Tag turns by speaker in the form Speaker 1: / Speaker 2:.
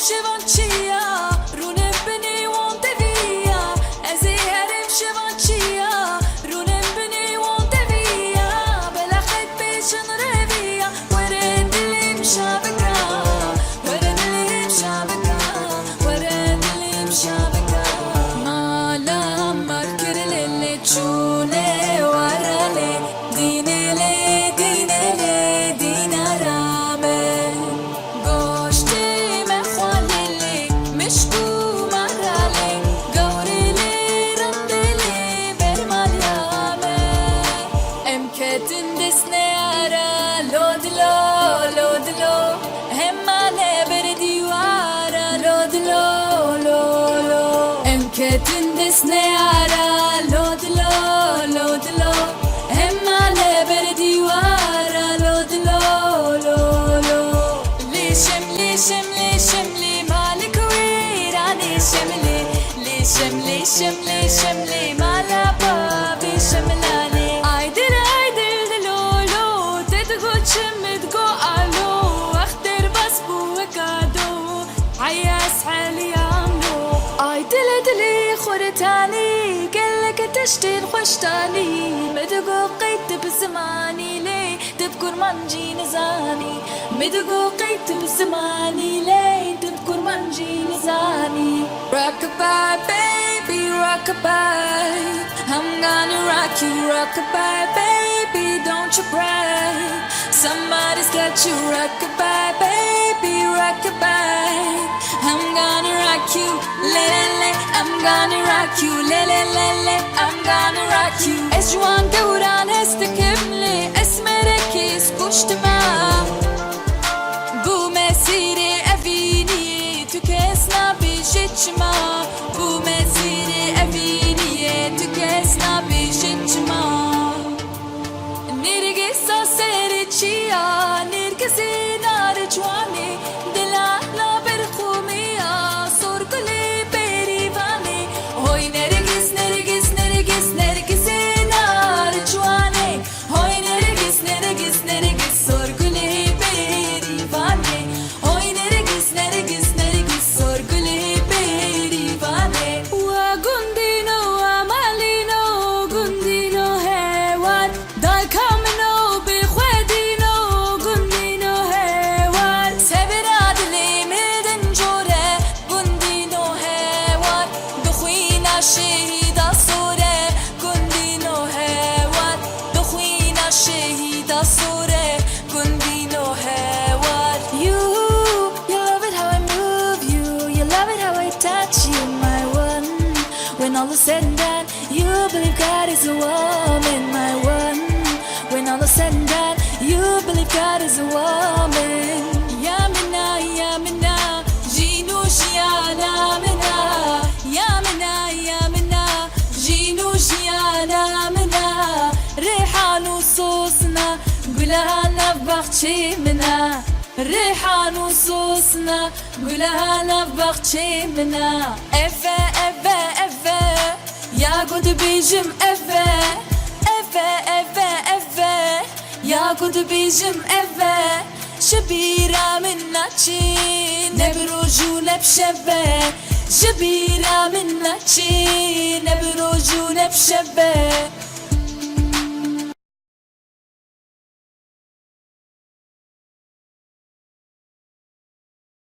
Speaker 1: شبانچیا رونم بنی وان دویا از هرم شبانچیا رونم بنی وان دویا بلخت بیشن رویا ورد لیم شبکا ورد لیم شبکا ورد لیم شبکا مالا مرکر للی چونه ورله دینله دینله دینارامه گوشتی مخوالی مشکو مرلی گوری لی رندلی برمالیامه امکتن دسنه ara لودلو لودلو همانه بردیوارا لودلو لولو امکتن دسنه ara لودلو لودلو همانه بردیوارا لودلو لولو لیشم لیشم لیشم لی مالک ویرانی شملی لیشم لیشم لیشم لی مالا بابی شملانی aydır دلولو تدگو چمدگو آلو اختر بس بو وکادو عیاس حالی عملو aydır دلی خورتانی قلك تشتين خوشتاني مدقو قيت بزماني لي تذكر منجي نزاني مدقو قيت بزماني لي تذكر منجي نزاني Rockabye baby rockabye I'm gonna rock you rockabye baby don't you cry Somebody's got you rockabye baby rockabye I'm gonna rock you le le le I'm gonna rock you le le le le I'm gonna rock you اسجوان دوران استكملي اسمرك اسكشت معاه بو مسيري افيني تكسنا بشتشما بو مسيري افيني تكسنا بشتشما نرقص سيرتشيا نرقصي نار جواني دلالة برخوميا صور كلي بريفاني هوي نرقص نرقص نرقص نرقصي نار جواني هوي نرقص نرقص نرقص صور كلي بريفاني هوي نرقص نرقص نرقص صور كلي بريفاني وغندينو ومالينو غندينو هيوان داي كامنو بخوادينو غندينو هيوان سبراد لي مدن جوره غندينو هيوان دخوينا شهيدا صوره غندينو هيوان دخوينا شهيدا صوره غندينو هيوان You love it how I move you love it how I touch you my one When all is said and done you believe God is a woman my one When all is said and done you believe God is a woman Ya mina jinu shiana mina Ya mina jinu shiana mina ريحان وصوصنا قولها نبختشي منا ريحان وصوصنا قولها نبختشي منا افا افا افا يا قد بيجم افا افا افا افا يا قد بيجم افا شبيرة منا تشي نبروجو نبشبه شبيرة منا تشي نبروجو نبشبه